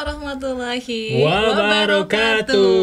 warahmatullahi wabarakatuh.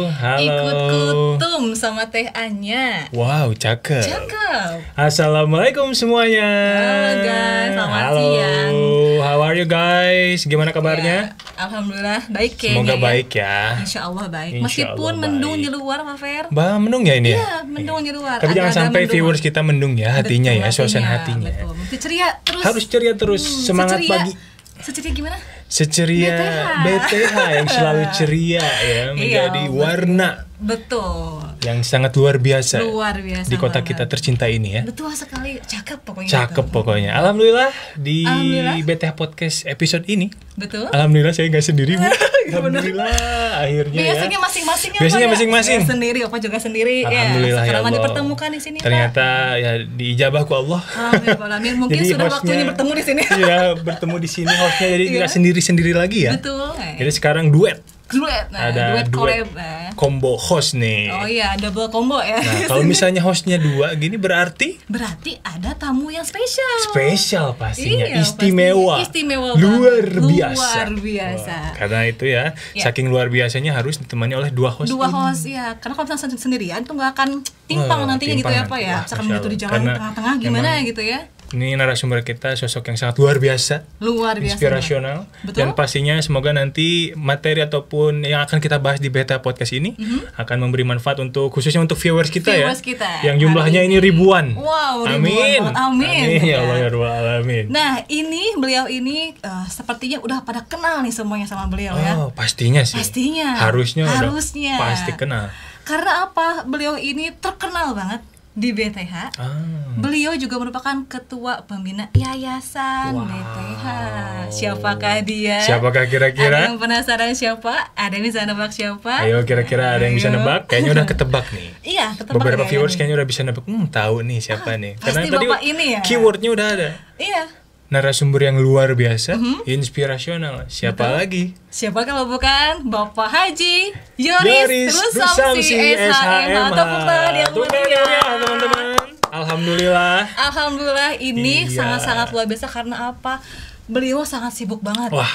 Halo. Ikut kutum sama Teh Anya. Wow, cakep. Cakep. Assalamualaikum semuanya. Halo guys, selamat Halo. siang. How are you guys? Gimana kabarnya? Ya, alhamdulillah baik kayaknya. Semoga ya. baik ya. Insya Allah baik. Insya Meskipun Allah mendung baik. di luar, Pak Fer. Mendung ya ini ya? Iya, mendung di luar. Tapi jangan Agak-agak sampai mendung. viewers kita mendung ya hatinya Betul, ya, suasana hatinya. Betul. Mesti ceria terus. Harus ceria terus, semangat seceria. pagi. Seceria gimana? Seceria BTH yang selalu ceria ya, menjadi Iya, warna betul. yang sangat luar biasa. Luar biasa di kota banget. kita tercinta ini ya. Betul sekali, cakep pokoknya. Cakep gitu. pokoknya. Alhamdulillah di Alhamdulillah. BTH Podcast episode ini. Betul. Alhamdulillah saya nggak sendiri Bu. Iya, Alhamdulillah akhirnya Biasanya ya. masing-masing ya, Biasanya Pak, ya? masing-masing. Saya sendiri, Opa juga sendiri. Alhamdulillah Ya, ya sekarang Allah. dipertemukan di sini. Ternyata ya diijabah ku Allah. Alhamdulillah. Mungkin Jadi sudah hostnya- waktunya bertemu di sini. Iya, bertemu di sini hostnya jadi Iya. tidak sendiri-sendiri lagi ya. Betul. Jadi sekarang duet. Duet. Nah, Ada duet duet. collab. Combo host nih. Oh iya, double combo ya. Nah, kalau misalnya hostnya dua gini berarti Berarti ada tamu yang spesial. spesial pastinya, Iya, istimewa, pasti istimewa luar banget. biasa. Luar biasa. Wah, karena itu ya, Ya. saking luar biasanya harus ditemani oleh dua host. Dua ini. host ya, karena kalau misalnya sendirian tuh nggak akan timpang Wah, nantinya gitu ya timpang Pak nanti. ya. Wah, Misalkan Masya gitu di Allah. jalan Karena tengah-tengah gimana memang gitu ya. Ini narasumber kita sosok yang sangat luar biasa, Luar biasa. inspirasional, banget. Betul. dan pastinya semoga nanti materi ataupun yang akan kita bahas di Beta Podcast ini akan memberi manfaat untuk khususnya untuk viewers kita Viewers ya, kita yang jumlahnya hari ini ribuan. Wow, ribuan Amin. banget. Amin. Ya Allah ya Rabbal Alamin. Nah, beliau ini sepertinya udah pada kenal nih semuanya sama beliau ya. Oh, pastinya sih. Pastinya. Harusnya. Harusnya. Pasti kenal. Karena apa? Beliau ini terkenal banget di BTH. Beliau juga merupakan ketua pembina Yayasan Wow. BTH. Siapakah dia? Siapakah kira-kira? Ada yang penasaran siapa? Ada yang bisa nebak siapa? Ayo kira-kira ada yang bisa Ayo. nebak? Kayaknya udah ketebak nih. Iya, ketebak Beberapa kayaknya viewers nih. kayaknya udah bisa nebak. Tahu nih siapa nih. pasti Bapak ini ya. keywordnya udah ada. Iya. Narasumber yang luar biasa, inspirasional. Siapa Betul. lagi? Siapa kalau bukan Bapak Haji Yoris Rusamsi, Rusamsi SHMH. Tepuk tangan yang Tepuk tangan meriah. ya, teman-teman. Alhamdulillah. Alhamdulillah ini Iya. sangat-sangat luar biasa karena apa? Beliau sangat sibuk banget. Wah,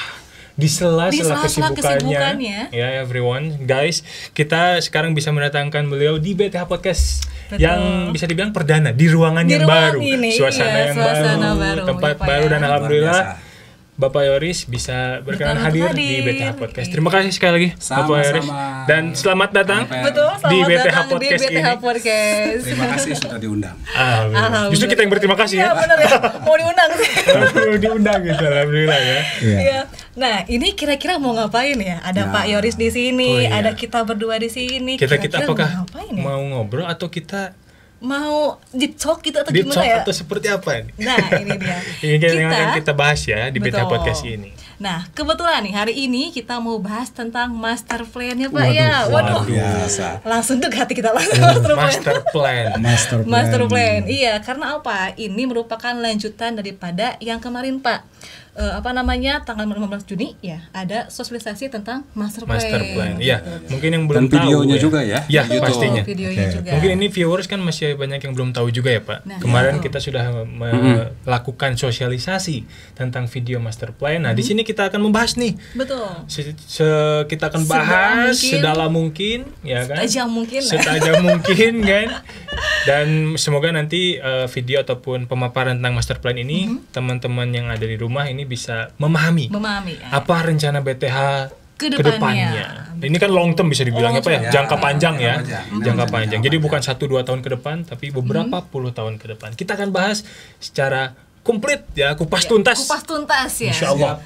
di sela-sela sela-sela kesibukannya, ya everyone, guys, kita sekarang bisa mendatangkan beliau di BTH Podcast. Betul. Yang bisa dibilang perdana di ruangan Di yang ruangan baru, ini, suasana iya, yang suasana baru, baru, tempat ya, Pak, baru ya. dan alhamdulillah Luar biasa. Bapak Yoris bisa berkenan hadir di BTH Podcast. Terima kasih sekali lagi Bapak Sama-sama. Yoris dan selamat datang Betul, selamat di BTH datang Podcast di BTH ini. Podcast. Terima kasih sudah diundang. Alhamdulillah. Justru kita yang berterima kasih Iya ya. benar ya, mau diundang sih. Diundang gitu, alhamdulillah ya. Iya. Nah, ini kira-kira mau ngapain ya? Ada Nah. Pak Yoris di sini, Oh, iya. ada kita berdua di sini. Kita Kira-kira apakah mau ngapain ya? mau ngobrol atau kita Mau deep talk gitu atau deep gimana talk ya? atau seperti apa ini? Nah, ini dia. Ini kan yang akan kita bahas ya di BTH Betul. Podcast ini. Nah, kebetulan nih hari ini kita mau bahas tentang master plan-nya Pak Waduh, ya. luar biasa. Langsung tuh ke hati kita langsung master plan. Master plan. Master plan. Iya, karena apa? Ini merupakan lanjutan daripada yang kemarin Pak. Tanggal 15 Juni ya, ada sosialisasi tentang master plan. Master plan. Iya, mungkin yang belum Dan videonya tahu juga ya? Ya, Betul. pastinya. Videonya Oke. juga. Mungkin ini viewers kan masih banyak yang belum tahu juga ya Pak. Nah, Kemarin betul. kita sudah melakukan sosialisasi tentang video master plan. Nah, di sini kita akan membahas nih. Betul. Kita akan Sedalam bahas mungkin. sedalam mungkin, ya kan? Setajam mungkin lah. Setajam mungkin kan. Dan semoga nanti video ataupun pemaparan tentang master plan ini teman-teman yang ada di rumah ini bisa memahami Memahami. apa rencana BTH Kedepannya. kedepannya. Ini kan long term bisa dibilangnya Pak ya, Ya, jangka panjang ya, jangka jangka panjang. panjang. Jadi bukan 1-2 tahun ke depan, tapi beberapa puluh tahun ke depan. Kita akan bahas secara komplit ya, kupas tuntas. Kupas tuntas ya. Insya Allah.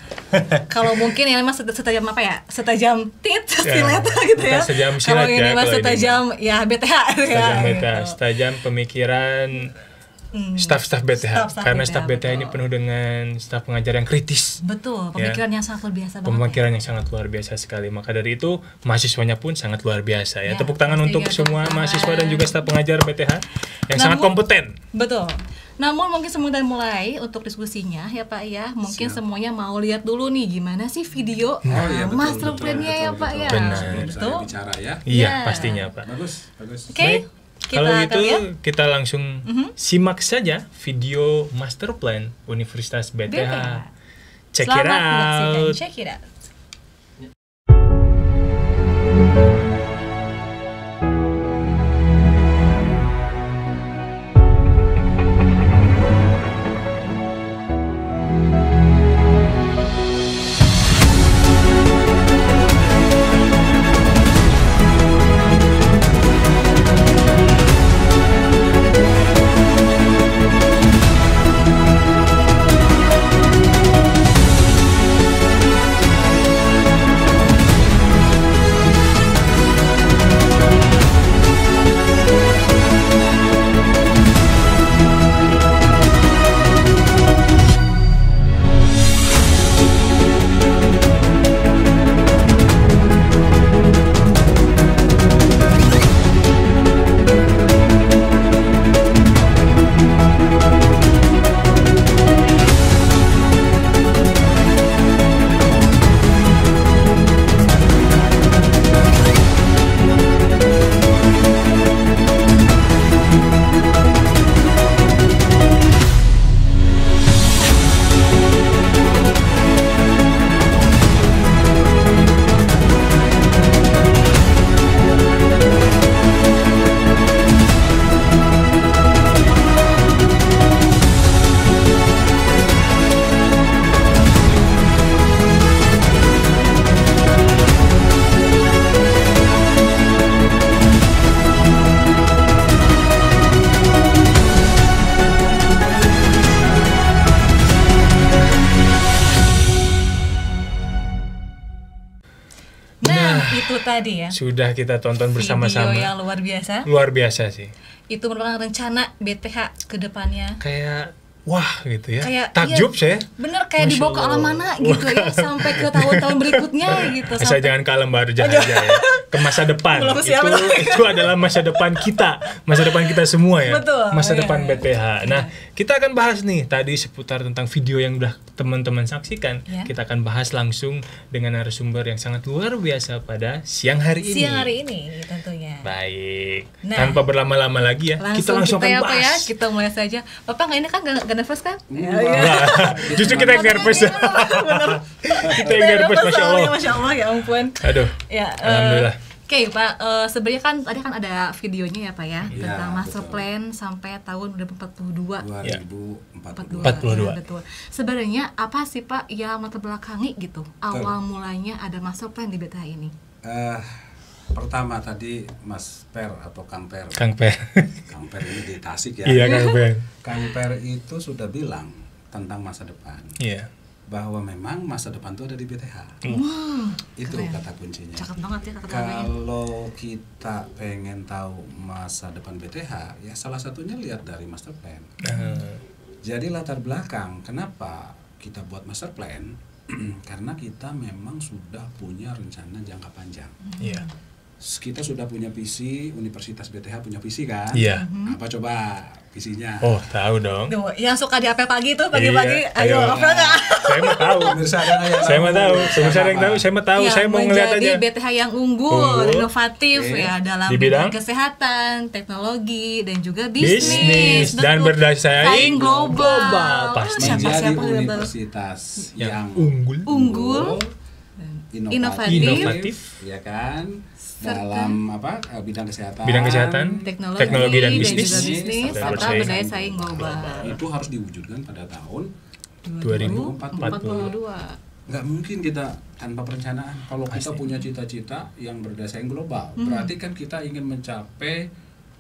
Kalau mungkin yang memang setajam apa ya? Setajam tit, Ya, silet gitu ya. bukan setajam Kalau silet ini ya, mah kalau ini. setajam ya BTH ya. Setajam BTH, gitu. setajam pemikiran staf-staf BTH. Staf-staf Karena BTH, staf BTH ini betul. penuh dengan staf pengajar yang kritis. Betul, Ya. pemikiran yang sangat luar biasa banget. Pemikiran yang sangat luar biasa sekali. Maka dari itu mahasiswanya pun sangat luar biasa ya. Ya, Tepuk tangan pastinya untuk tepuk semua tangan. mahasiswa dan juga staf pengajar BTH yang sangat Namun- kompeten. Betul. Namun mungkin sebelum kita mulai untuk diskusinya ya Pak ya, mungkin semuanya mau lihat dulu nih gimana sih video iya, betul, master betul, plan-nya ya betul, Pak betul. ya. Benar. Sebelum Betul. saya bicara ya. Iya, Ya. pastinya Pak. Bagus, bagus. Oke. Baik. Kita Kalau akan itu lihat. kita langsung simak saja video master plan Universitas BTH. Check it Selamat menyaksikan. out. Check it out. tadi ya. sudah kita tonton bersama-sama. Video yang luar biasa. Luar biasa sih. Itu merupakan rencana BTH ke depannya. Kayak wah gitu ya. Kayak Takjub iya, saya. Bener kayak Masya dibawa ke alam Allah. mana gitu ya sampai ke tahun-tahun berikutnya gitu. Asal jangan ke alam barzah aja ya. Ke masa depan. Belum siap. Itu adalah masa depan kita. Masa depan kita semua ya. Betul, Masa iya, depan iya. BTH. Nah, kita akan bahas nih tadi seputar tentang video yang udah teman-teman saksikan. Ya. Kita akan bahas langsung dengan narasumber yang sangat luar biasa pada siang hari ini. Siang hari ini tentunya. Baik. Nah. Tanpa berlama-lama lagi ya, kita langsung akan ya, Pak, ya, bahas. kita mulai saja. Bapak nggak ini kan nggak nervous kan? Nah, justru kita yang nervous. Kita yang nervous, Masya Allah. Masya Allah, ya ampun. Aduh. Ya, Alhamdulillah. Oke Pak, sebenarnya kan tadi kan ada videonya ya Pak ya, Iya, tentang master betul. plan sampai tahun 2042. 2042. 42. Betul. Sebenarnya apa sih Pak yang latar belakangi gitu awal mulanya ada master plan di BTH ini? Pertama tadi Mas Per atau Kang Per. Kang Per. Kang Per ini di Tasik ya. Iya, Kang Per. Kang Per itu sudah bilang tentang masa depan. Iya. Bahwa memang masa depan itu ada di BTH. Itu keren. kata kuncinya. Cakep banget ya kata-katanya. Kalau kita pengen tahu masa depan BTH, ya salah satunya lihat dari master plan. Jadi latar belakang kenapa kita buat master plan? Karena kita memang sudah punya rencana jangka panjang. Iya. Kita sudah punya visi, Universitas BTH punya visi kan? Iya. Apa coba visinya? Oh, tahu dong. Duh, yang suka diapel pagi tuh pagi-pagi, Iya, ayo ayo. apel nggak? Saya mau tahu. Pemirsa ada nggak yang Saya mau tahu. Pemirsa ada yang Apa? tahu. Saya mau tahu. Yang Saya mau ngeliat menjadi aja. BTH yang unggul, Unggul. inovatif Oke. ya dalam Di bidang bidang? kesehatan, teknologi dan juga Bisnis. bisnis. Dan Betul. bersaing Saing global. pasti. Menjadi Siapa-siapa yang universitas yang Unggul. inovatif, ya kan? Serta Dalam bidang kesehatan. Bidang kesehatan, teknologi dan bisnis. juga bisnis Dan serta bersaing. berdaya saing global. Itu harus diwujudkan pada tahun 2042. nggak mungkin kita tanpa perencanaan. Kalau kita Pasti. punya cita-cita yang berdaya saing global, berarti kan kita ingin mencapai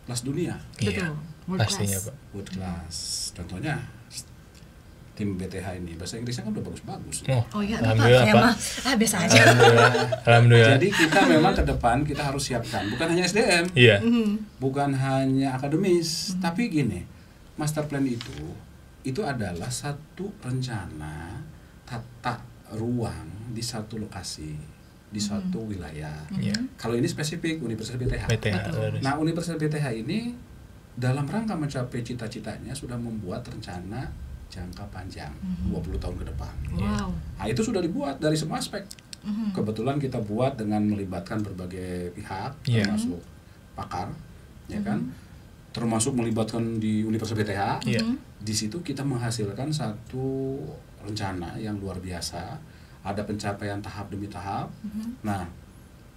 kelas dunia, Iya. Betul. World Pastinya, class. Pak. world class. Contohnya tim BTH ini bahasa Inggrisnya kan udah bagus-bagus. Oh iya, Pak. Alhamdulillah, Saya Pak. mah biasa aja. Alhamdulillah. Alhamdulillah. Jadi kita memang ke depan kita harus siapkan bukan hanya SDM, Iya. bukan hanya akademis, tapi gini, master plan itu adalah satu rencana tata ruang di satu lokasi, di suatu wilayah. Iya. Kalau ini spesifik Universitas BTH. BTH. Betul. Nah, Universitas BTH ini dalam rangka mencapai cita-citanya sudah membuat rencana jangka panjang 20 tahun ke depan. Wow. Nah, itu sudah dibuat dari semua aspek. Kebetulan kita buat dengan melibatkan berbagai pihak, Iya. termasuk pakar, ya kan? Termasuk melibatkan di Universitas BTH. Iya. Di situ kita menghasilkan satu rencana yang luar biasa. Ada pencapaian tahap demi tahap. Nah,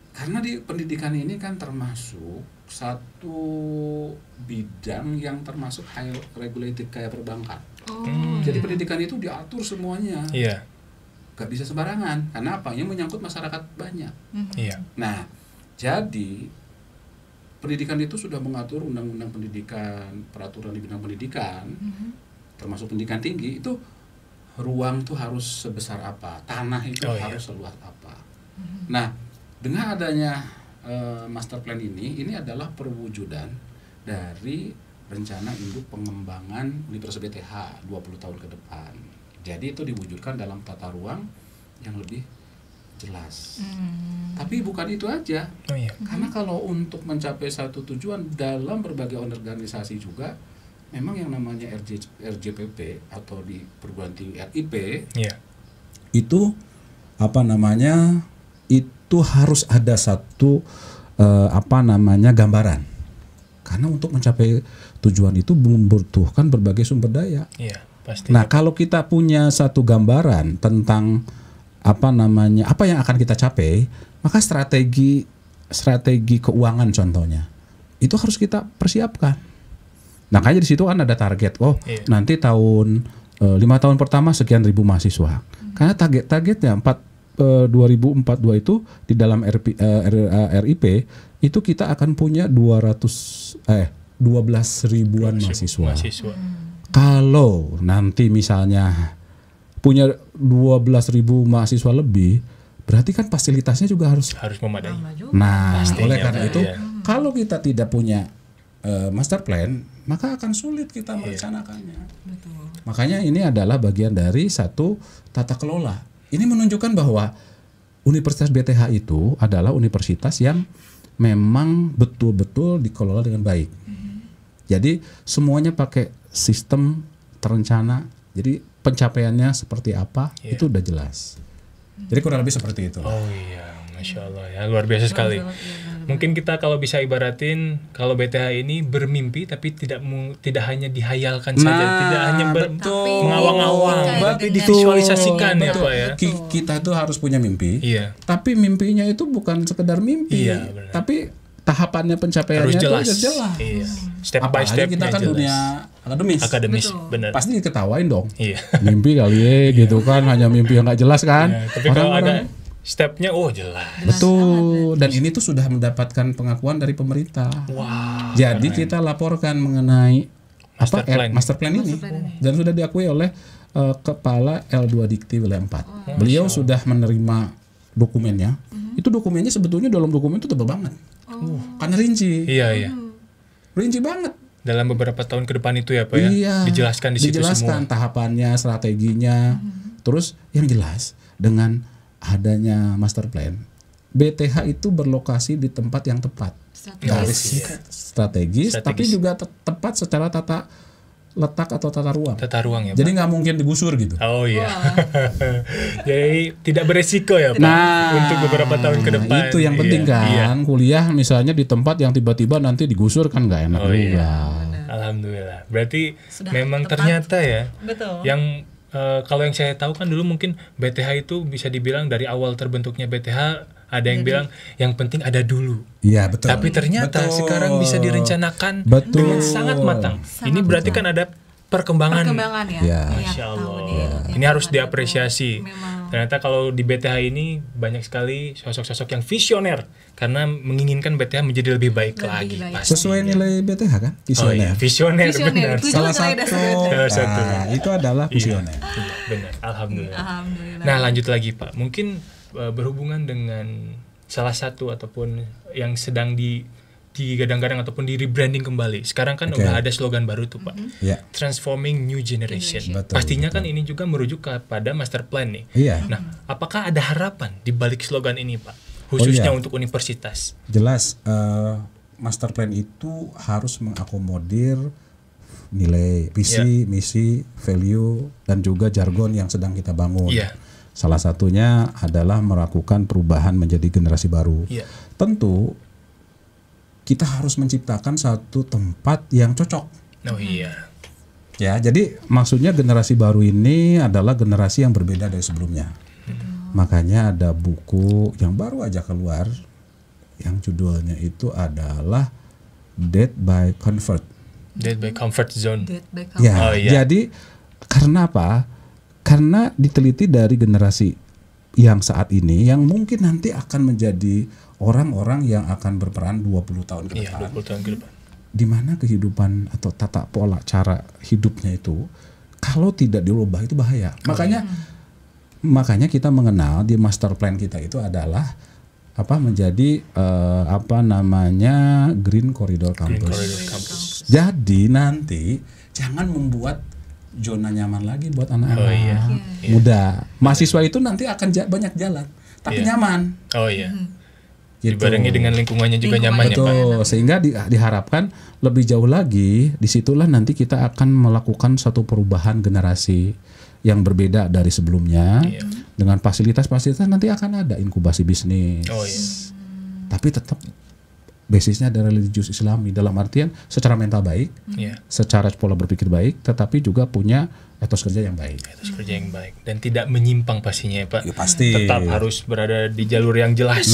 karena di pendidikan ini kan termasuk satu bidang yang termasuk high regulated kayak perbankan. Oh. Jadi pendidikan itu diatur semuanya. Iya. Gak bisa sembarangan. Karena apa? Yang menyangkut masyarakat banyak. Iya. Nah, jadi pendidikan itu sudah mengatur undang-undang pendidikan, peraturan di bidang pendidikan, termasuk pendidikan tinggi, itu ruang tuh harus sebesar apa, tanah itu Oh, iya. harus seluas apa. Nah, dengan adanya master plan ini adalah perwujudan dari rencana induk pengembangan Universitas BTH 20 tahun ke depan. Jadi itu diwujudkan dalam tata ruang yang lebih jelas. Tapi bukan itu aja. Oh iya. Karena kalau untuk mencapai satu tujuan dalam berbagai organisasi juga, memang yang namanya RJPP atau di perguruan tinggi RIP Iya. itu itu harus ada satu gambaran. Karena untuk mencapai tujuan itu membutuhkan berbagai sumber daya. Iya, pasti. Nah, kalau kita punya satu gambaran tentang apa yang akan kita capai, maka strategi keuangan contohnya itu harus kita persiapkan. Makanya di situ kan ada target. Iya. Nanti tahun 5 tahun pertama sekian ribu mahasiswa. Karena targetnya 2042 itu di dalam RIP itu kita akan punya 12 ribuan mahasiswa. Kalau nanti misalnya punya 12.000 mahasiswa lebih, berarti kan fasilitasnya juga harus. memadai. Nah, Pastinya, oleh karena Pak, itu iya. kalau kita tidak punya master plan, maka akan sulit kita merencanakannya. Makanya ini adalah bagian dari satu tata kelola. Ini menunjukkan bahwa Universitas BTH itu adalah universitas yang memang betul-betul dikelola dengan baik. Jadi semuanya pakai sistem terencana. Jadi pencapaiannya seperti apa itu udah jelas. Jadi kurang lebih seperti itu. Oh iya, Masya Allah ya, luar biasa sekali. Mungkin kita kalau bisa ibaratin, kalau BTH ini bermimpi tapi tidak hanya dihayalkan saja, tidak hanya mengawang-awang, tapi divisualisasikan ya Pak ya. Kita tuh harus punya mimpi. Iya. Tapi mimpinya itu bukan sekedar mimpi, Iya, benar. tapi tahapannya pencapaiannya Harus itu jelas. harus jelas. Iya. Step by Apalagi step kita kan dunia akademis, benar. pasti diketawain dong. Iya. Mimpi kali ya gitu kan, hanya mimpi yang nggak jelas kan. Ya, tapi kalau ada stepnya, jelas. Betul. Dan ini tuh sudah mendapatkan pengakuan dari pemerintah. Wow. Jadi kita laporkan mengenai Master plan. ini dan sudah diakui oleh Kepala L2 Dikti Wilayah 4. Beliau sudah menerima dokumennya. Itu dokumennya sebetulnya dalam dokumen itu tebal banget. Karena rinci. Iya. Rinci banget. Dalam beberapa tahun ke depan itu ya Pak ya. Iya. Dijelaskan di situ semua. Tahapannya, strateginya. Terus yang jelas dengan adanya master plan, BTH itu berlokasi di tempat yang tepat. Strategis. Tapi juga tepat secara tata letak atau tata ruang. Tata ruang ya Pak. Jadi nggak mungkin digusur gitu. Oh iya. Jadi tidak beresiko ya Pak untuk beberapa tahun ke depan. Itu yang penting kan. Kuliah misalnya di tempat yang tiba-tiba nanti digusur kan nggak enak juga. Iya. Alhamdulillah. Berarti memang ternyata ya. Betul. Yang kalau yang saya tahu kan dulu mungkin BTH itu bisa dibilang dari awal terbentuknya BTH ada yang bilang yang penting ada dulu. Iya betul. Tapi ternyata sekarang bisa direncanakan dengan sangat matang. Ini berarti kan ada perkembangan ya. Masya Allah. Ini harus diapresiasi. Ternyata kalau di BTH ini banyak sekali sosok-sosok yang visioner karena menginginkan BTH menjadi lebih baik lagi. Sesuai nilai BTH kan? Visioner. Visioner benar. Salah satu. Itu adalah visioner. Benar. Alhamdulillah. Nah, lanjut lagi Pak. Mungkin berhubungan dengan salah satu ataupun yang sedang digadang-gadang ataupun di rebranding kembali. Sekarang kan udah ada slogan baru tuh Pak. Transforming New Generation. Pastinya kan ini juga merujuk kepada master plan nih. Nah, apakah ada harapan di balik slogan ini Pak? Khususnya untuk universitas. Jelas master plan itu harus mengakomodir nilai, visi, misi, value dan juga jargon yang sedang kita bangun. Salah satunya adalah melakukan perubahan menjadi generasi baru. Tentu kita harus menciptakan satu tempat yang cocok. Ya, jadi maksudnya generasi baru ini adalah generasi yang berbeda dari sebelumnya. Makanya ada buku yang baru aja keluar yang judulnya itu adalah Death by Comfort. Death by Comfort Zone. Jadi karena apa? Karena diteliti dari generasi yang saat ini yang mungkin nanti akan menjadi orang-orang yang akan berperan 20 tahun ke depan. 20 tahun ke depan. Di mana kehidupan atau tata pola cara hidupnya itu kalau tidak dirubah itu bahaya. Makanya kita mengenal di master plan kita itu adalah menjadi Green Corridor Campus. Jadi nanti jangan membuat zona nyaman lagi buat anak-anak muda. Mahasiswa itu nanti akan banyak jalan, tapi nyaman. Gitu. Dibarengi dengan lingkungannya juga nyaman ya Pak. Sehingga diharapkan lebih jauh lagi, disitulah nanti kita akan melakukan satu perubahan generasi yang berbeda dari sebelumnya. Dengan fasilitas-fasilitas nanti akan ada inkubasi bisnis. Tapi tetap basisnya adalah religius Islami dalam artian secara mental baik, secara pola berpikir baik, tetapi juga punya etos kerja yang baik. Dan tidak menyimpang pastinya ya Pak. Pasti. Tetap harus berada di jalur yang jelas.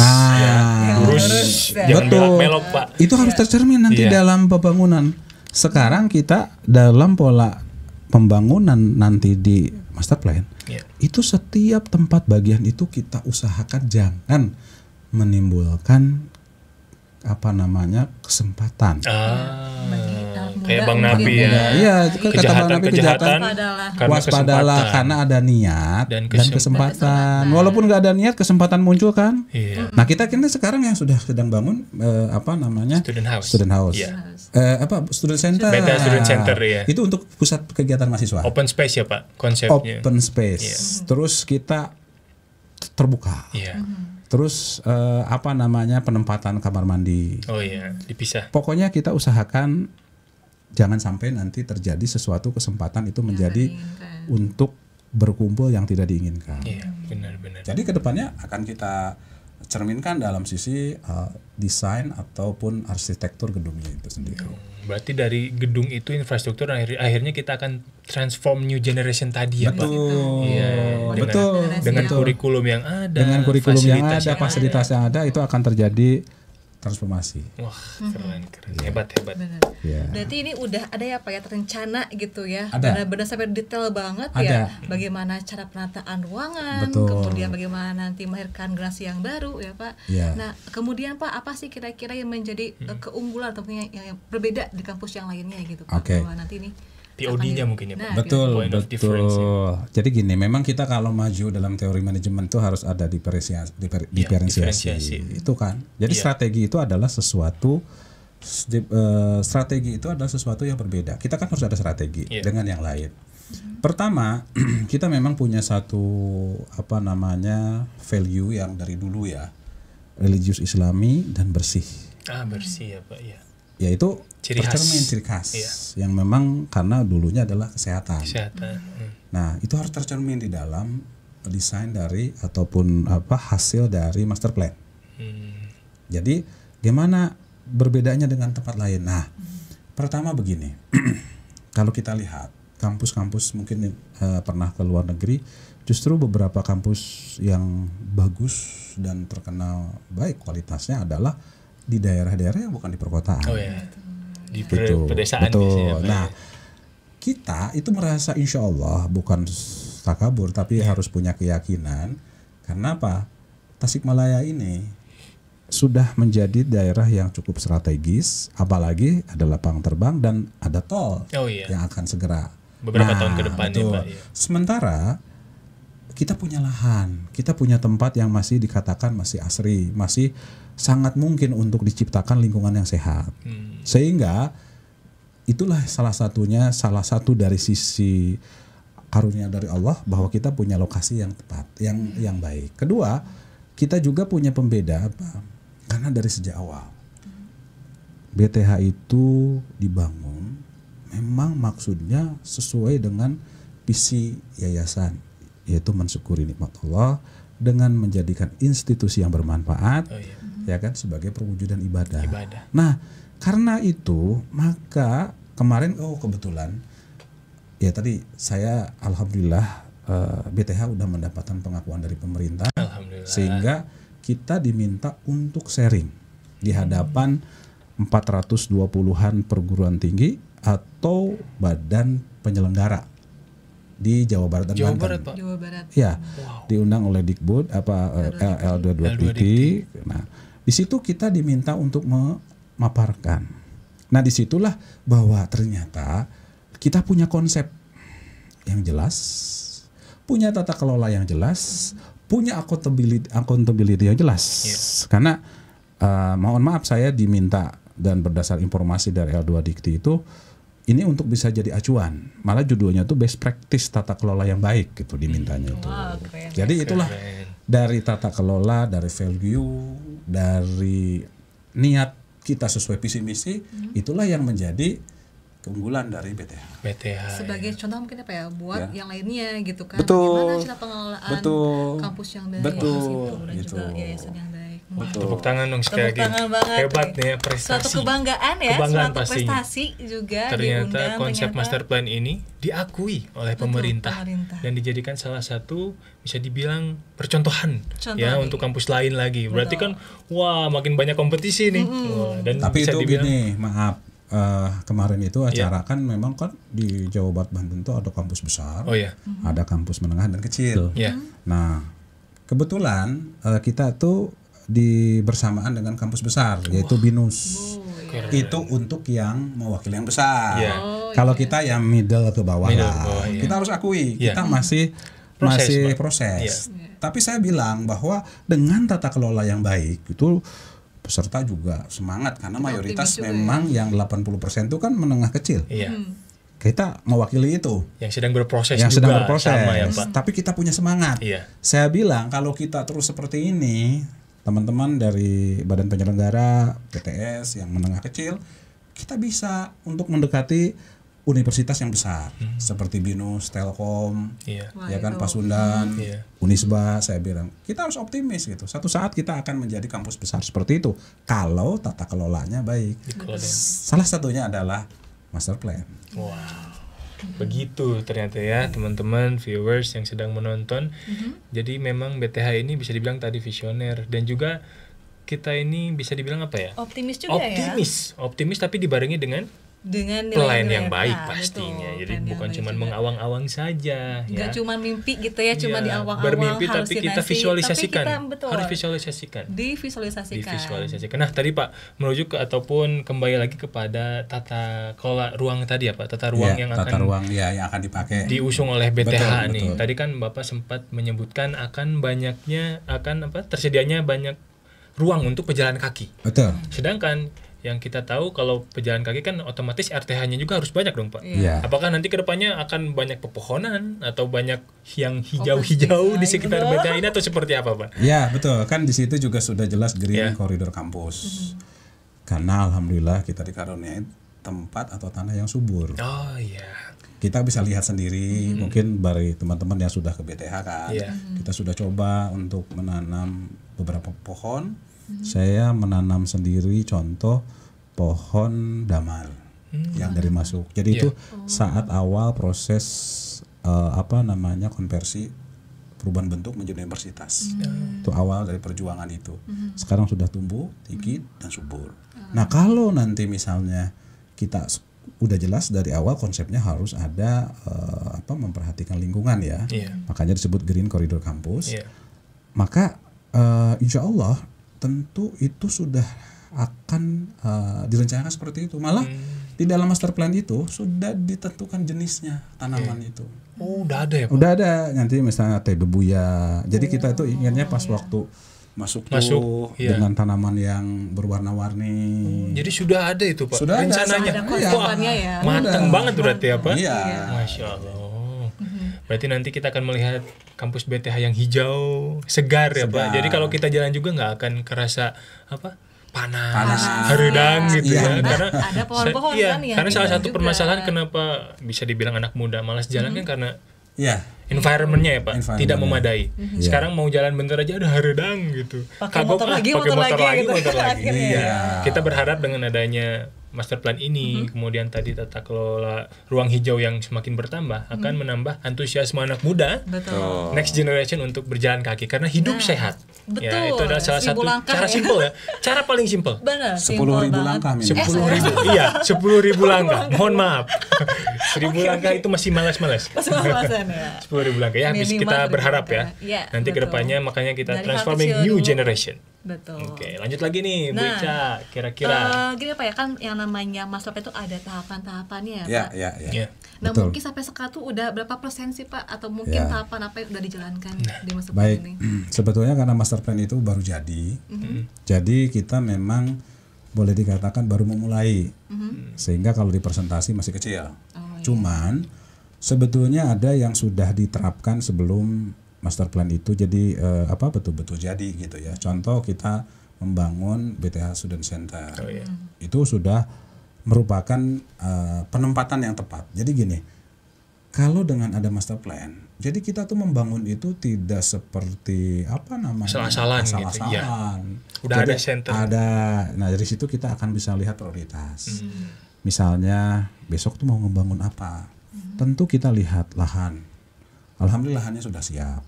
Lurus. Jangan belok-belok Pak. Itu harus tercermin nanti dalam pembangunan. Sekarang kita dalam pola pembangunan nanti di master plan, itu setiap tempat bagian itu kita usahakan jangan menimbulkan kesempatan kayak Bang Nabi ya. Iya, kata Bang Nabi kejahatan waspadalah karena ada niat dan kesempatan. Walaupun nggak ada niat, kesempatan muncul kan. Iya. Nah, kita sedang sedang bangun student house. Iya. Student center. Beta Student Center ya. Itu untuk pusat kegiatan mahasiswa. Open space ya Pak konsepnya. Open space. Iya. Terus kita terbuka. Iya. Terus penempatan kamar mandi. Oh iya, dipisah. Pokoknya kita usahakan jangan sampai nanti terjadi sesuatu kesempatan itu menjadi untuk berkumpul yang tidak diinginkan. Iya, benar-benar. Jadi kedepannya akan kita cerminkan dalam sisi desain ataupun arsitektur gedungnya itu sendiri. Berarti dari gedung itu infrastruktur akhirnya kita akan transform new generation tadi ya Pak. Iya. Dengan kurikulum yang ada. Dengan kurikulum yang ada, fasilitas yang ada itu akan terjadi transformasi. Wah, keren. Hebat. Ya. Berarti ini udah ada ya Pak ya terencana gitu ya. Ada. Benar-benar sampai detail banget ada. Ya. Bagaimana cara penataan ruangan, kemudian bagaimana nanti melahirkan generasi yang baru ya Pak. Ya. Nah, kemudian Pak apa sih kira-kira yang menjadi keunggulan atau yang berbeda di kampus yang lainnya gitu Pak? Bahwa nanti ini POD-nya mungkin ya Pak. Betul. Jadi gini, memang kita kalau maju dalam teori manajemen itu harus ada diferensiasi. Itu kan. Jadi strategi itu adalah sesuatu yang berbeda. Kita kan harus ada strategi dengan yang lain. Pertama, kita memang punya satu value yang dari dulu ya, religius Islami dan bersih. Bersih ya Pak ya. Yaitu ciri khas yang memang karena dulunya adalah kesehatan. Nah, itu harus tercermin di dalam desain dari ataupun hasil dari master plan. Jadi gimana berbedanya dengan tempat lain? Nah, pertama begini, kalau kita lihat kampus-kampus mungkin pernah ke luar negeri, justru beberapa kampus yang bagus dan terkenal baik kualitasnya adalah di daerah-daerah yang bukan di perkotaan. Oh ya, di pedesaan. Betul. Nah, kita itu merasa insya Allah bukan takabur, tapi harus punya keyakinan. Karena apa? Tasikmalaya ini sudah menjadi daerah yang cukup strategis, apalagi ada lapangan terbang dan ada tol yang akan segera beberapa tahun ke depan ya Pak. Sementara kita punya lahan, kita punya tempat yang masih dikatakan masih asri, masih sangat mungkin untuk diciptakan lingkungan yang sehat. Sehingga itulah salah satu dari sisi karunia dari Allah bahwa kita punya lokasi yang tepat, yang baik. Kedua, kita juga punya pembeda apa? Karena dari sejak awal BTH itu dibangun memang maksudnya sesuai dengan visi yayasan, yaitu mensyukuri nikmat Allah dengan menjadikan institusi yang bermanfaat, ya kan, sebagai perwujudan ibadah. Nah, karena itu maka kemarin kebetulan ya tadi saya alhamdulillah BTH udah mendapatkan pengakuan dari pemerintah, sehingga kita diminta untuk sharing di hadapan 420-an perguruan tinggi atau badan penyelenggara di Jawa Barat dan Banten. Jawa Barat. Ya, diundang oleh Dikbud L22 Nah, di situ kita diminta untuk memaparkan. Nah, disitulah bahwa ternyata kita punya konsep yang jelas, punya tata kelola yang jelas, punya accountability yang jelas. Karena mohon maaf saya diminta dan berdasar informasi dari L2 Dikti itu ini untuk bisa jadi acuan. Malah judulnya tuh best practice tata kelola yang baik gitu dimintanya itu. Jadi itulah dari tata kelola, dari value, dari niat kita sesuai visi misi, itulah yang menjadi keunggulan dari BTH. Sebagai contoh mungkin apa ya buat yang lainnya gitu kan. Betul. Bagaimana cara pengelolaan kampus yang baik dan juga yayasan yang baik. Tepuk tangan dong sekali lagi. Hebat nih prestasi. Suatu kebanggaan ya, suatu prestasi juga. Ternyata konsep master plan ini diakui oleh pemerintah dan dijadikan salah satu bisa dibilang percontohan ya untuk kampus lain lagi. Berarti kan makin banyak kompetisi nih. Dan tapi bisa itu dibilang, gini, maaf. Kemarin itu acara kan memang kan di Jawa Barat Banten itu ada kampus besar, ada kampus menengah dan kecil. Nah, kebetulan kita tuh bersamaan dengan kampus besar yaitu BINUS. Itu untuk yang mewakili yang besar. Iya. Kalau kita yang middle ke bawah Middle lah. ke bawah, iya. Kita harus akui Iya. kita masih proses. Tapi saya bilang bahwa dengan tata kelola yang baik itu peserta juga semangat karena mayoritas memang yang 80% itu kan menengah kecil. Iya. Kita mewakili itu. Yang sedang berproses Yang juga sedang berproses. sama ya, Pak. Tapi kita punya semangat. Iya. Saya bilang kalau kita terus seperti ini, teman-teman dari badan penyelenggara PTS yang menengah kecil, kita bisa untuk mendekati universitas yang besar seperti BINUS, Telkom, Iya. ya kan Pasundan, Iya. Unisba. Saya bilang kita harus optimis gitu. Satu saat kita akan menjadi kampus besar seperti itu kalau tata kelolanya baik. Salah satunya adalah master plan. Wow. Begitu ternyata ya teman-teman viewers yang sedang menonton. Jadi memang BTH ini bisa dibilang tadi visioner dan juga kita ini bisa dibilang apa ya? Optimis juga ya. Optimis tapi dibarengi dengan plan nilai-nilai yang baik betul, pastinya. Jadi plan yang bukan baik cuma juga. mengawang-awang saja Nggak ya. cuma mimpi gitu ya, cuma Iya, di awang-awang bermimpi tapi kita halusinasi, visualisasikan. tapi kita, betul, Harus visualisasikan. divisualisasikan. Nah tadi Pak merujuk ke ataupun kembali lagi kepada tata kelola ruang tadi ya Pak, tata ruang yang tata akan ruang ya yang akan dipakai. diusung oleh BTH Betul, nih. betul. Tadi kan Bapak sempat menyebutkan akan tersedianya banyak ruang untuk pejalan kaki. Betul. Sedangkan yang kita tahu kalau pejalan kaki kan otomatis RTH-nya juga harus banyak dong Pak. Iya. Apakah nanti kedepannya akan banyak pepohonan atau banyak yang hijau-hijau di sekitar BTH ini atau seperti apa Pak? Ya betul, kan di situ juga sudah jelas green Ya. koridor kampus. Karena alhamdulillah kita dikaruniai tempat atau tanah yang subur. Oh iya. Kita bisa lihat sendiri, mungkin dari teman-teman yang sudah ke BTH kan, Iya. kita sudah coba untuk menanam beberapa pohon. Saya menanam sendiri contoh pohon damal yang dari masuk. Jadi itu saat awal proses konversi perubahan bentuk menjadi universitas. Itu awal dari perjuangan itu. Sekarang sudah tumbuh, tinggi dan subur. Nah, kalau nanti misalnya kita udah jelas dari awal konsepnya harus ada memperhatikan lingkungan ya. Iya. Makanya disebut green koridor kampus. Iya. Maka insya Allah tentu itu sudah akan direncanakan seperti itu. Malah di dalam master plan itu sudah ditentukan jenisnya tanaman itu. Oh, udah ada ya Pak? Udah ada, nanti misalnya teh bebuya. Jadi kita itu ingatnya pas waktu masuk tuh iya. dengan tanaman yang berwarna-warni. Jadi sudah ada itu Pak Sudah ada, rencananya. ada konsepnya ya. Matang banget berarti ya Pak? Iya. Masya Allah. Berarti nanti kita akan melihat kampus BTH yang hijau, segar ya Pak. Segar. Jadi kalau kita jalan juga nggak akan kerasa panas, haredang gitu Iya. ya. Karena Ada pohon-pohon kan yang karena salah ini satu juga. permasalahan kenapa bisa dibilang anak muda malas jalan kan karena Iya. environment-nya ya Pak Environment-nya. tidak memadai. Sekarang mau jalan bentar aja ada haredang gitu. Pakai Kagok, motor lagi, pakai motor lagi gitu. motor lagi. Akhirnya. Iya. Kita berharap dengan adanya master plan ini, kemudian tadi tata kelola ruang hijau yang semakin bertambah akan menambah antusiasme anak muda Betul. next generation untuk berjalan kaki karena hidup sehat. betul. Ya, itu adalah salah 1000 satu langkah cara ya. simpel ya. Cara paling simpel. Benar. 10.000 langkah minimal. 10.000. Iya, 10.000 langkah. Mohon maaf. 1.000 langkah itu masih malas-malas. Masih malas-malasan ya. 10.000 langkah ya, Minimal kita 1000 berharap ya. langkah. Iya, Nanti betul. kedepannya makanya kita Dari hal transforming kecil new dulu. generation. Betul. Oke, lanjut lagi nih Bu Nah, Ica, kira-kira. Gini apa ya, kan yang namanya master plan itu ada tahapan-tahapannya Ya, Pak. ya, ya. Ya. Nah Betul. mungkin sampai sekarang tuh udah berapa persen sih Pak, atau mungkin Ya. tahapan apa yang udah dijalankan di master plan Baik, ini? sebetulnya karena master plan itu baru jadi kita memang boleh dikatakan baru memulai, sehingga kalau dipresentasi masih kecil. Cuman sebetulnya ada yang sudah diterapkan sebelum master plan itu jadi betul-betul jadi gitu ya. Contoh kita membangun BTH Student Center, itu sudah merupakan penempatan yang tepat. Jadi gini, kalau dengan ada master plan, jadi kita tuh membangun itu tidak seperti Asal-asalan gitu, ya. Udah Jadi ada center. Nah dari situ kita akan bisa lihat prioritas. Misalnya besok tuh mau ngebangun apa, tentu kita lihat lahan. Alhamdulillah lahannya sudah siap,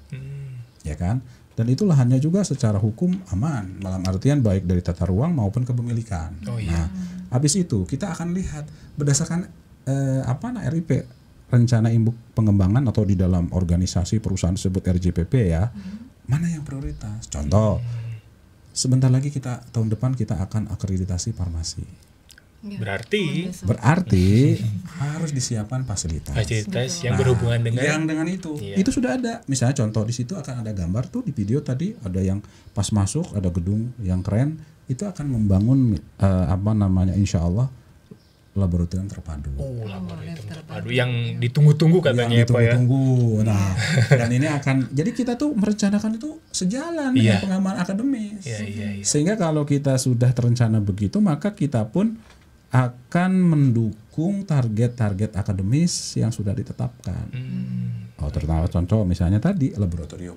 ya kan? Dan itu lahannya juga secara hukum aman, dalam artian baik dari tata ruang maupun kepemilikan. Oh, iya. Nah, habis itu kita akan lihat berdasarkan RIP, rencana induk pengembangan, atau di dalam organisasi perusahaan disebut RJPP ya, mana yang prioritas. Contoh, sebentar lagi tahun depan kita akan akreditasi farmasi. Berarti harus disiapkan fasilitas yang berhubungan dengan itu. Itu sudah ada. Misalnya contoh di situ akan ada gambar tuh di video tadi, ada yang pas masuk ada gedung yang keren, itu akan membangun insya Allah laboratorium terpadu. Laboratorium terpadu yang ditunggu-tunggu katanya Pak ya. Nah, dan ini akan jadi kita tuh merencanakan itu sejalan dengan pengembangan akademis. Sehingga kalau kita sudah terencana begitu, maka kita pun akan mendukung target-target akademis yang sudah ditetapkan. Terutama contoh misalnya tadi laboratorium.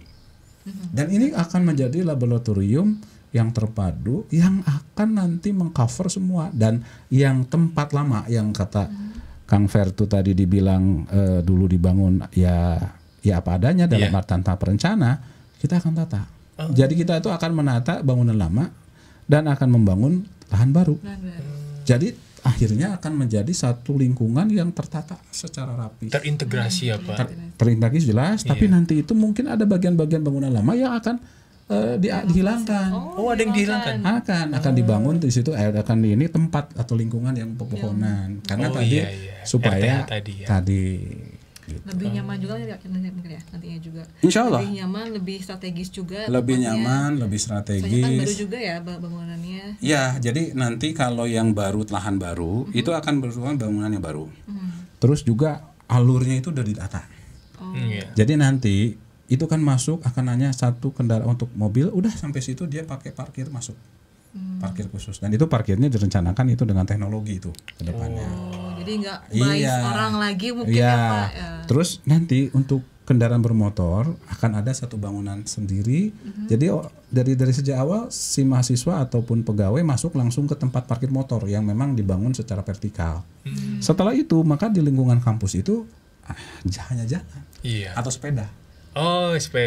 Dan ini akan menjadi laboratorium yang terpadu yang akan nanti mengcover semua, dan yang tempat lama yang kata Kang Vertu tadi dibilang dulu dibangun ya apa adanya dalam tanpa perencana, kita akan tata. Jadi kita itu akan menata bangunan lama dan akan membangun lahan baru. Jadi akhirnya akan menjadi satu lingkungan yang tertata secara rapi. Terintegrasi ya Pak. Terintegrasi jelas, tapi nanti itu mungkin ada bagian-bagian bangunan lama yang akan dihilangkan. Ada yang dihilangkan. Akan dibangun di situ akan ini tempat atau lingkungan yang pepohonan. Karena supaya tadi gitu. Lebih nyaman juga ya nantinya juga. Insya Allah. Lebih nyaman, lebih strategis juga. Lebih nyaman, lebih strategis. Soalnya kan baru juga ya bangunannya. Ya, jadi nanti kalau yang baru lahan baru itu akan berulang bangunan yang baru. Terus juga alurnya itu udah ditata. Jadi nanti itu kan masuk akan hanya satu kendaraan untuk mobil, udah sampai situ dia pakai parkir masuk, parkir khusus, dan itu parkirnya direncanakan itu dengan teknologi itu ke depannya. Jadi nggak orang lagi mungkin ya Pak. Terus nanti untuk kendaraan bermotor akan ada satu bangunan sendiri. Jadi dari sejak awal si mahasiswa ataupun pegawai masuk langsung ke tempat parkir motor yang memang dibangun secara vertikal. Setelah itu maka di lingkungan kampus itu hanya jalan atau sepeda.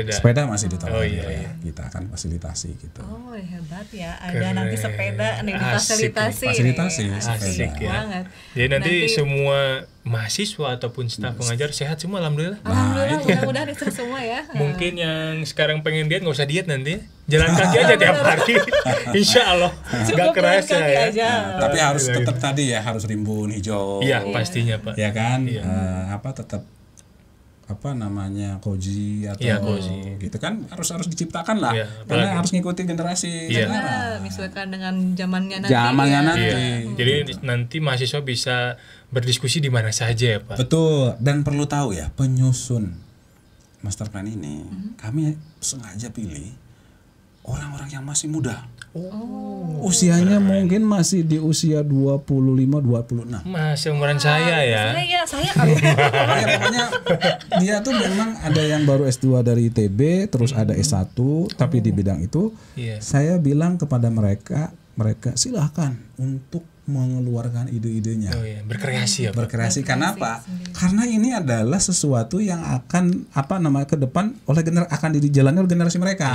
Sepeda masih ditolong kita akan fasilitasi gitu. Hebat ya, ada nanti sepeda difasilitasi. Asik ya. Jadi nanti semua mahasiswa ataupun staf pengajar sehat semua, alhamdulillah. Alhamdulillah, mudah-mudahan itu semua ya. Mungkin yang sekarang pengen diet nggak usah diet nanti, jalan kaki aja tiap hari. Insya Allah nggak kerasa ya. Tapi harus tetap tadi ya, harus rimbun hijau. Iya pastinya Pak. Ya kan, tetap koji atau gitu kan harus diciptakan lah, karena harus ngikuti generasi menyesuaikan dengan zamannya nanti. Jadi nanti mahasiswa bisa berdiskusi di mana saja ya Pak. Betul, dan perlu tahu ya, penyusun master plan ini kami sengaja pilih orang-orang yang masih muda. Usianya mungkin masih di usia 25-26. Masih umuran saya ya. Saya pokoknya dia tuh memang ada yang baru S2 dari ITB, terus ada S1 tapi di bidang itu. Saya bilang kepada mereka silahkan untuk mengeluarkan ide-idenya. Berkreasi ya Pak. Berkreasi karena apa? Karena ini adalah sesuatu yang akan ke depan akan dijalani oleh generasi mereka.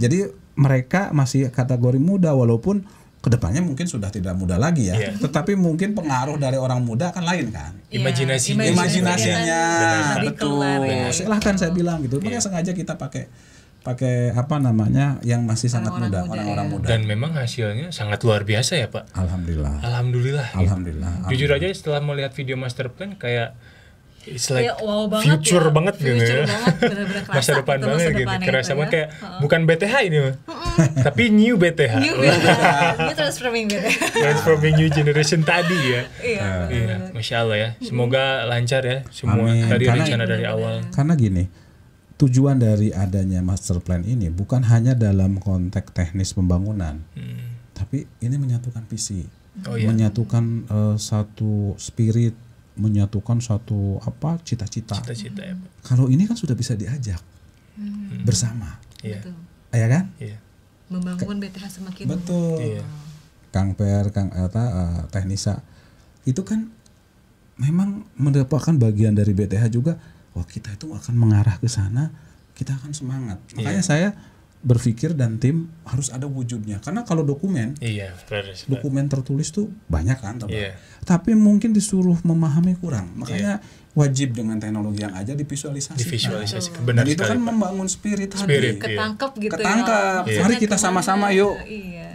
Jadi mereka masih kategori muda, walaupun kedepannya mungkin sudah tidak muda lagi ya. Tetapi mungkin pengaruh dari orang muda akan lain kan. Imajinasinya. Betul. Silahkan saya bilang gitu. Makanya sengaja kita pakai yang masih sangat muda, orang-orang muda. Dan memang hasilnya sangat luar biasa ya Pak. Alhamdulillah. Jujur aja setelah melihat video master plan kayak it's like wow future banget gitu ya. Bener-bener masa depan banget gitu. Kerasa banget kayak bukan BTH ini mah. Tapi new BTH. New transforming BTH. Transforming new generation tadi ya. Iya. Masya Allah ya. Semoga lancar ya semua tadi rencana dari awal. Karena gini, tujuan dari adanya master plan ini bukan hanya dalam konteks teknis pembangunan, tapi ini menyatukan visi, menyatukan satu spirit, menyatukan suatu cita-cita ya, Pak. Kalau ini kan sudah bisa diajak bersama, ya kan? Membangun BTH semakin betul. Kang Per, Teknisa itu kan memang merupakan bagian dari BTH juga. Wah, kita itu akan mengarah ke sana, kita akan semangat. Makanya saya berpikir dan tim harus ada wujudnya. Karena kalau dokumen tertulis tuh banyak kan, tapi mungkin disuruh memahami kurang. Makanya wajib dengan teknologi yang aja divisualisasi. Benar itu kan membangun spirit hati. Ketangkep gitu. Mari kita sama-sama yuk.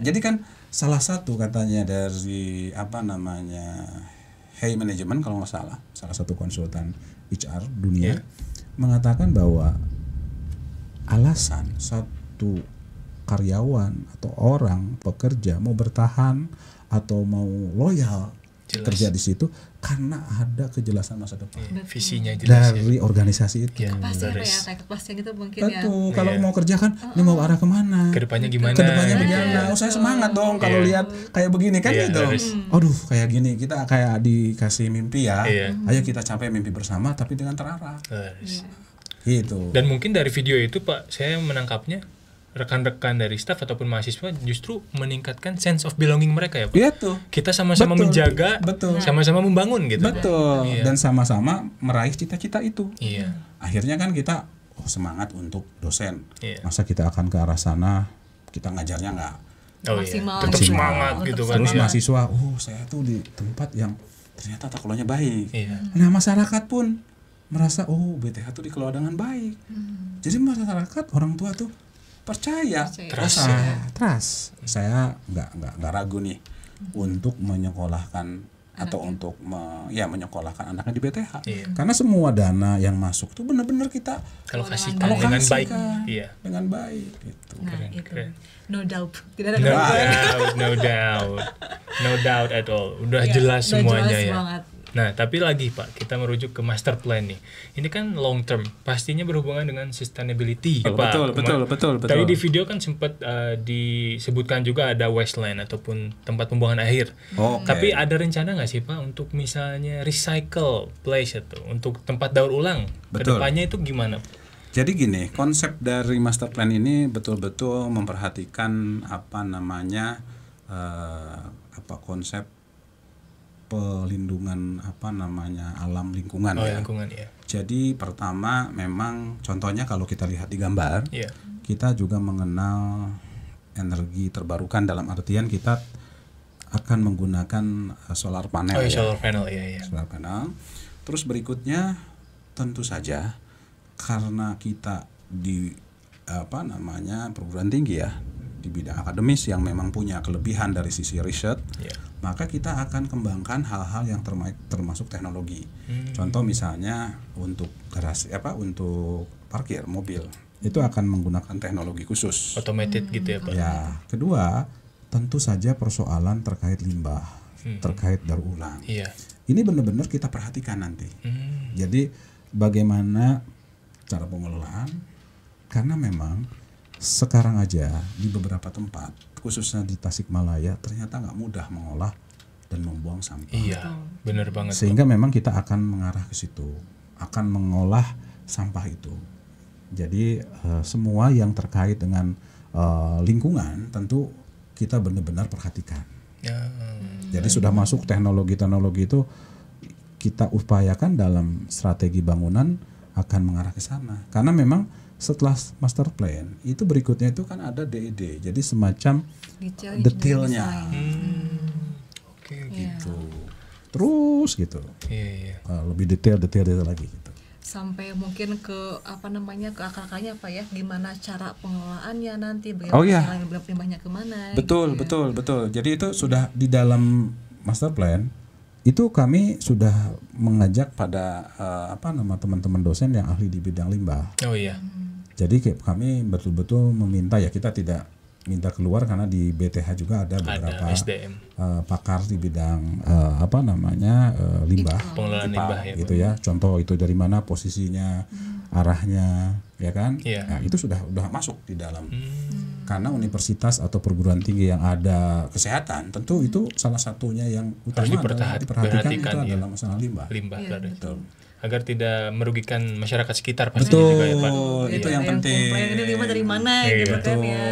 Jadi kan salah satu katanya dari apa namanya Hey Management kalau nggak salah satu konsultan HR dunia mengatakan bahwa alasan satu karyawan atau orang pekerja mau bertahan atau mau loyal kerja di situ karena ada kejelasan masa depan. Visinya jelas dari organisasi itu. Kepastian kepastian gitu mungkin ya. Betul. Kalau mau kerja kan ini mau arah kemana? Kedepannya gimana? Saya semangat dong kalau lihat kayak begini kan gitu. Aduh kayak gini kita kayak dikasih mimpi ya. Ayo kita capai mimpi bersama tapi dengan terarah. Gitu. Dan mungkin dari video itu Pak, saya menangkapnya rekan-rekan dari staf ataupun mahasiswa justru meningkatkan sense of belonging mereka ya Pak. Iya tuh. Kita sama-sama menjaga, sama-sama membangun gitu. Betul. Dan sama-sama meraih cita-cita itu. Iya. Akhirnya kan kita semangat untuk dosen. Masa kita akan ke arah sana, kita ngajarnya nggak maksimal. Tetap semangat gitu kan. Terus mahasiswa, saya tuh di tempat yang ternyata tata kelolanya baik. Nah masyarakat pun merasa BTH tuh dikelola dengan baik. Jadi masyarakat orang tua tuh percaya. Trust. Saya nggak ragu nih untuk menyekolahkan atau untuk menyekolahkan anaknya di BTH. Karena semua dana yang masuk tuh benar-benar kita alokasikan dengan baik. Dengan baik gitu. Keren. No doubt. Tidak ada no doubt at all. Udah jelas semuanya jelas ya. Banget. Nah, tapi lagi Pak, kita merujuk ke master plan nih. Ini kan long term, pastinya berhubungan dengan sustainability ya Pak. Betul. Tadi di video kan sempat disebutkan juga ada wasteland ataupun tempat pembuangan akhir. Tapi ada rencana nggak sih Pak untuk misalnya recycle place itu, untuk tempat daur ulang? Kedepannya itu gimana? Jadi gini, konsep dari master plan ini betul-betul memperhatikan konsep pelindungan alam lingkungan lingkungan ya. Jadi pertama memang contohnya kalau kita lihat di gambar, kita juga mengenal energi terbarukan dalam artian kita akan menggunakan solar panel. Solar panel. Solar panel. Terus berikutnya tentu saja karena kita di perguruan tinggi ya di bidang akademis yang memang punya kelebihan dari sisi riset, maka kita akan kembangkan hal-hal yang termasuk teknologi. Contoh misalnya untuk garasi untuk parkir mobil itu akan menggunakan teknologi khusus. Automated gitu ya Pak. Ya, kedua tentu saja persoalan terkait limbah, terkait daur ulang. Ini benar-benar kita perhatikan nanti. Jadi bagaimana cara pengelolaan, karena memang sekarang aja di beberapa tempat khususnya di Tasikmalaya ternyata nggak mudah mengolah dan membuang sampah. Benar banget. Sehingga memang kita akan mengarah ke situ, akan mengolah sampah itu. Jadi semua yang terkait dengan lingkungan tentu kita benar-benar perhatikan. Jadi sudah masuk teknologi-teknologi itu kita upayakan dalam strategi bangunan akan mengarah ke sana. Karena memang setelah master plan itu berikutnya itu kan ada DED, jadi semacam detailnya. Gitu. Terus gitu. Lebih detail lagi gitu. Sampai mungkin ke ke akar-akarnya ya, gimana cara pengelolaannya nanti, bagaimana limbahnya kemana. Betul. Jadi itu sudah di dalam master plan itu kami sudah mengajak pada teman-teman dosen yang ahli di bidang limbah. Jadi kami betul-betul meminta kita tidak minta keluar karena di BTH juga ada beberapa pakar di bidang limbah, pengelolaan limbah gitu ya. Contoh itu dari mana posisinya, arahnya, ya kan? Nah, itu sudah masuk di dalam. Karena universitas atau perguruan tinggi yang ada kesehatan, tentu itu salah satunya yang utama diperhatikan itu adalah masalah limbah. Betul. Agar tidak merugikan masyarakat sekitar pastinya juga ya Pak. Itu yang penting. Ini limbah dari mana gitu kan ya.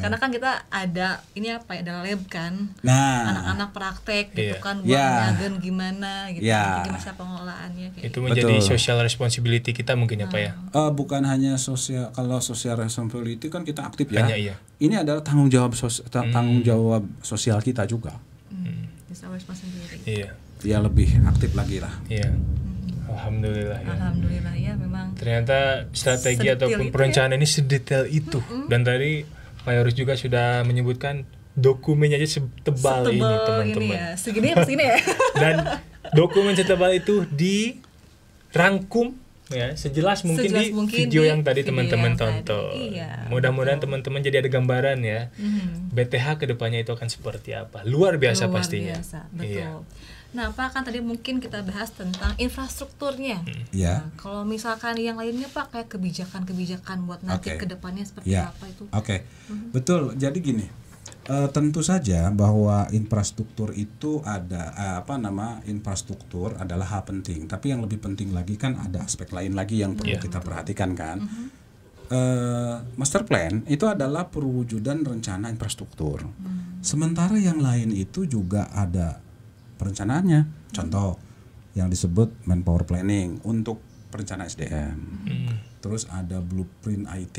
Karena kan kita ada ada lab kan. Anak-anak praktek gitu kan buat ngagen gimana gitu. Jadi masa pengolahannya kayak itu menjadi social responsibility kita mungkin ya Pak ya. Bukan hanya kalau social responsibility kan kita aktif ya. Ini adalah tanggung jawab sosial kita juga. Social responsibility. Ya lebih aktif lagi lah. Alhamdulillah ya memang. Ternyata strategi ataupun perencanaan ini sedetail itu. Dan tadi Pak Yoris juga sudah menyebutkan dokumennya aja setebal ini teman-teman. Ini ya. Segini apa segini ya? Dan dokumen setebal itu dirangkum ya sejelas mungkin di video yang tadi teman-teman tonton. Iya, mudah-mudahan teman-teman jadi ada gambaran ya. BTH kedepannya itu akan seperti apa. Luar biasa pastinya. Luar biasa, betul. Iya. Nah, Pak, kan tadi mungkin kita bahas tentang infrastrukturnya. Ya. Nah, kalau misalkan yang lainnya Pak, kayak kebijakan-kebijakan buat nanti kedepannya seperti apa itu? Betul. Jadi gini, tentu saja bahwa infrastruktur itu ada infrastruktur adalah hal penting. Tapi yang lebih penting lagi kan ada aspek lain lagi yang perlu kita perhatikan kan. Master plan itu adalah perwujudan rencana infrastruktur. Sementara yang lain itu juga ada perencanaannya. Contoh yang disebut manpower planning untuk perencanaan SDM. Terus ada blueprint IT.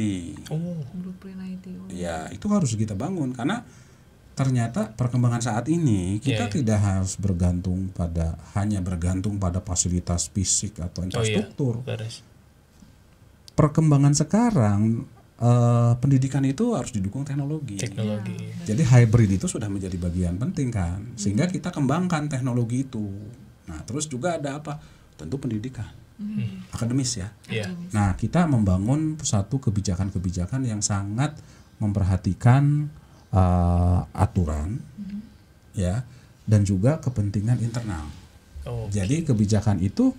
Blueprint IT. Ya, itu harus kita bangun karena ternyata perkembangan saat ini kita tidak harus hanya bergantung pada fasilitas fisik atau infrastruktur. Perkembangan sekarang pendidikan itu harus didukung teknologi. Jadi hybrid itu sudah menjadi bagian penting kan, sehingga kita kembangkan teknologi itu. Nah, terus juga ada apa? Tentu pendidikan, akademis ya. Nah, kita membangun satu kebijakan-kebijakan yang sangat memperhatikan aturan, ya, dan juga kepentingan internal. Jadi kebijakan itu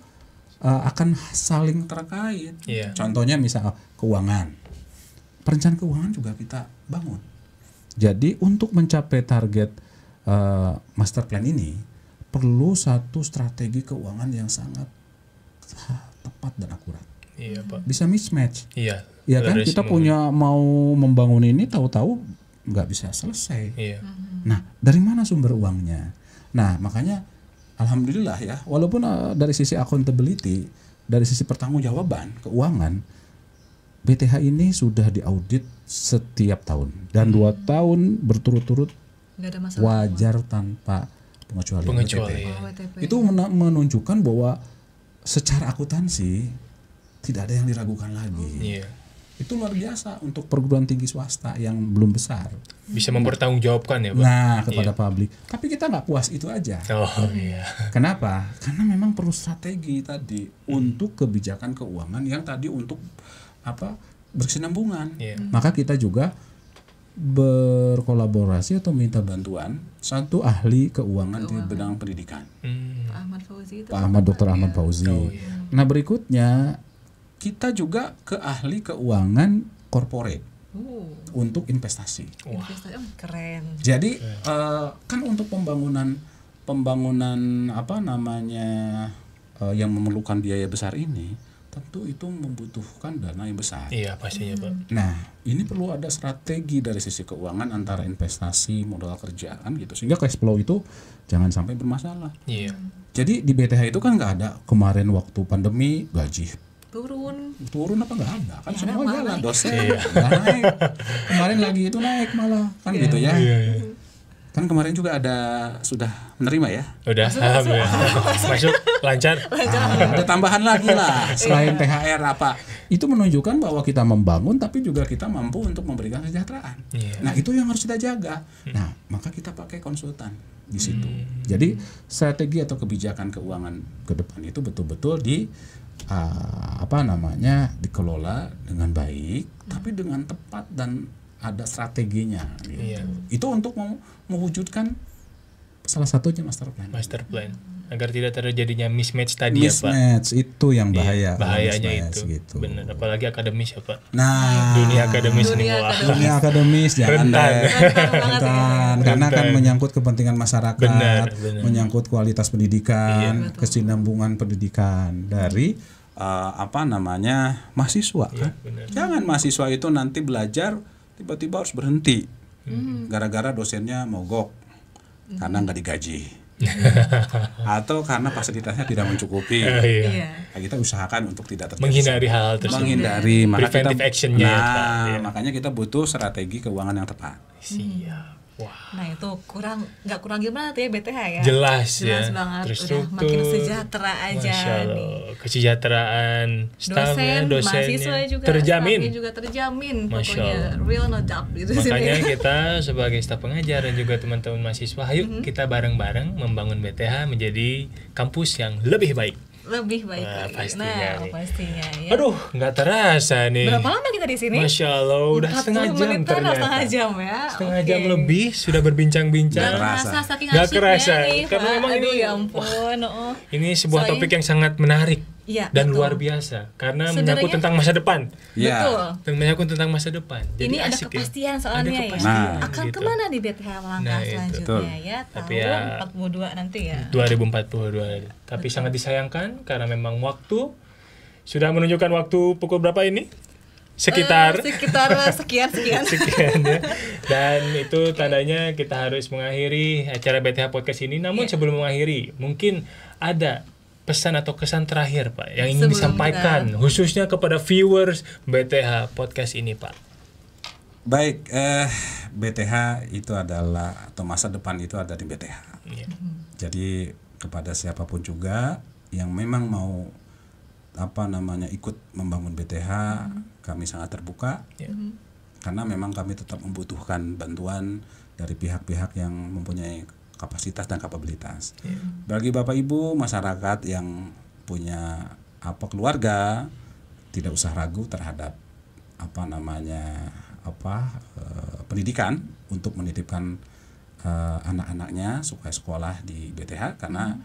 akan saling terkait. Contohnya misal keuangan. Perencanaan keuangan juga kita bangun. Jadi untuk mencapai target master plan ini perlu satu strategi keuangan yang sangat tepat dan akurat. Iya, Pak. Bisa mismatch. Iya. Ya kan kita punya mau membangun ini tahu-tahu nggak bisa selesai. Iya. Nah, dari mana sumber uangnya? Nah, makanya alhamdulillah ya, walaupun dari sisi accountability, dari sisi pertanggungjawaban keuangan, BTH ini sudah diaudit setiap tahun dan 2 tahun berturut-turut wajar tanpa pengecualian. WTP. Itu menunjukkan bahwa secara akuntansi tidak ada yang diragukan lagi. Itu luar biasa untuk perguruan tinggi swasta yang belum besar. Bisa mempertanggungjawabkan ya, Pak. Nah, kepada publik. Tapi kita nggak puas itu aja. Kenapa? Karena memang perlu strategi tadi untuk kebijakan keuangan yang tadi untuk berkesinambungan. Maka kita juga berkolaborasi atau minta bantuan satu ahli keuangan di bidang pendidikan. Pak Ahmad, Dr. Ahmad Fauzi. Nah, berikutnya kita juga ke ahli keuangan corporate untuk investasi. Keren. Jadi kan untuk pembangunan yang memerlukan biaya besar ini tentu itu membutuhkan dana yang besar. Iya, pastinya, Pak. Nah, ini perlu ada strategi dari sisi keuangan antara investasi, modal kerja kan gitu. Sehingga cash flow itu jangan sampai bermasalah. Iya. Jadi di BTH itu kan nggak ada kemarin waktu pandemi gaji turun apa nggak ada kan semua jalan dosen naik. Kemarin lagi itu naik malah kan gitu ya. Kan kemarin juga sudah menerima ya? Udah, alhamdulillah. Masuk lancar. Ada tambahan lagi lah selain THR apa. Itu menunjukkan bahwa kita membangun tapi juga kita mampu untuk memberikan kesejahteraan. Nah, itu yang harus kita jaga. Nah, maka kita pakai konsultan di situ. Jadi strategi atau kebijakan keuangan ke depan itu betul-betul dikelola dengan baik, tapi dengan tepat dan ada strateginya gitu. Itu untuk mewujudkan salah satunya master plan agar tidak terjadinya mismatch tadi ya, Pak. Mismatch itu yang bahaya. Bahayanya itu gitu. Benar, apalagi akademis ya, Pak. Nah, dunia akademis dunia akademis jangan karena kan menyangkut kepentingan masyarakat, benar. Menyangkut kualitas pendidikan, kesinambungan pendidikan dari mahasiswa kan. Jangan mahasiswa itu nanti belajar tiba-tiba harus berhenti gara-gara dosennya mogok karena nggak digaji atau karena fasilitasnya tidak mencukupi. Nah, kita usahakan untuk tidak terjadi, menghindari hal tersebut, maka preventive actionnya. Makanya kita butuh strategi keuangan yang tepat. Siap. Nah itu nggak kurang gimana tuh ya BTH ya. Jelas banget. Udah makin sejahtera aja nih. Kesejahteraan staffnya, dosennya mahasiswa juga, terjamin. Staffnya juga terjamin. Pokoknya real no doubt gitu. Makanya kita sebagai staf pengajar dan juga teman-teman mahasiswa, ayo kita bareng-bareng membangun BTH menjadi kampus yang lebih baik. Lebih baik lagi. Pastinya ya. Aduh, nggak terasa nih. Berapa lama kita di sini? Masya Allah, udah setengah jam ternyata. Setengah jam ya. Setengah jam lebih sudah berbincang-bincang. Gak kerasa nih, karena memang ini ya ampun. Ini sebuah topik yang sangat menarik. Ya, dan betul. Luar biasa karena menyangkut tentang masa depan. Betul. Dan menyangkut tentang masa depan. Jadi ini ada kepastian soalnya ya. Akan gitu. Kemana di BTH langkah selanjutnya ya? Tahun 42 nanti ya. 2042. Tapi sangat disayangkan karena memang waktu sudah menunjukkan waktu pukul berapa ini? Sekitar sekian ya. Dan itu tandanya kita harus mengakhiri acara BTH Podcast ini. Namun sebelum mengakhiri, mungkin ada pesan atau kesan terakhir Pak yang ingin disampaikan khususnya kepada viewers BTH Podcast ini Pak. Baik, BTH itu adalah atau masa depan itu ada di BTH. Jadi kepada siapapun juga yang memang mau ikut membangun BTH, kami sangat terbuka. Karena memang kami tetap membutuhkan bantuan dari pihak-pihak yang mempunyai kapasitas dan kapabilitas. Bagi Bapak Ibu masyarakat yang punya keluarga, tidak usah ragu terhadap pendidikan untuk menitipkan anak-anaknya supaya sekolah di BTH karena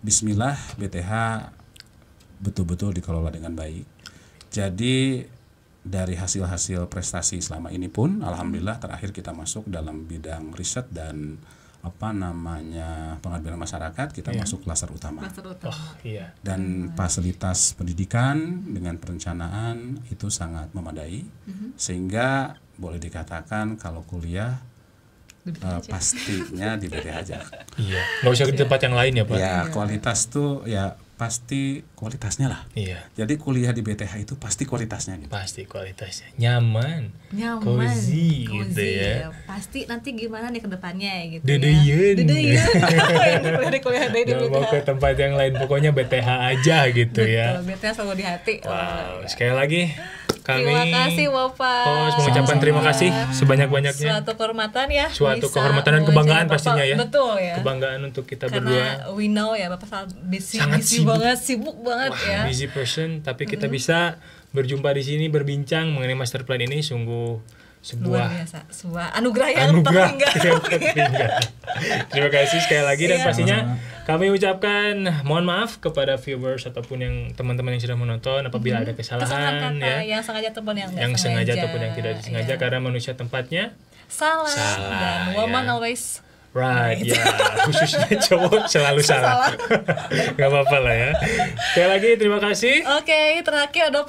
bismillah BTH betul-betul dikelola dengan baik. Jadi dari hasil-hasil prestasi selama ini pun alhamdulillah terakhir kita masuk dalam bidang riset dan pengabdian masyarakat kita masuk klaster utama. Dan fasilitas pendidikan dengan perencanaan itu sangat memadai sehingga boleh dikatakan kalau kuliah pastinya di BTH aja. Iya, nggak usah di tempat yang lain ya Pak. Ya kualitas tuh ya pasti kualitasnya lah. Iya. Jadi kuliah di BTH itu pasti kualitasnya gitu. Pasti kualitasnya. Nyaman. Cozy gitu ya. Pasti nanti gimana nih ke depannya gitu. Dedeyen. Kuliah di BTH. Mau ke tempat yang lain pokoknya BTH aja gitu. Betul, ya. BTH selalu di hati. Wow, sekali lagi kami terima kasih Bapak. Mengucapkan terima kasih sebanyak-banyaknya. Suatu kehormatan ya. Suatu kehormatan dan kebanggaan pastinya ya. Betul ya. Kebanggaan untuk kita karena berdua. Karena we know ya Bapak busy sibuk banget ya. Busy person, tapi kita bisa berjumpa di sini berbincang mengenai master plan ini sungguh sebuah anugerah yang terhingga. Terima kasih sekali lagi dan pastinya kami ucapkan mohon maaf kepada viewers ataupun yang teman-teman yang sudah menonton apabila ada kesalahan ya. Yang sengaja ataupun yang sengaja ataupun yang tidak disengaja karena manusia tempatnya salah dan woman always right, ya khususnya cowok selalu salah. Gak apa-apa lah ya. Sekali lagi terima kasih. Oke, terakhir ada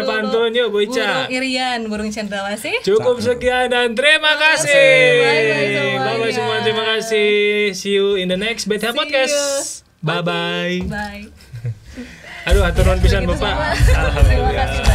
pantun. Yuk Bu Ica. Burung Irian, burung cendrawasih. Cukup sekian dan terima kasih. Bye-bye semua. Terima kasih. See you in the next BTH Podcast. Bye-bye. Bye. Aduh, hatur nuhun pisan Bapak. Alhamdulillah.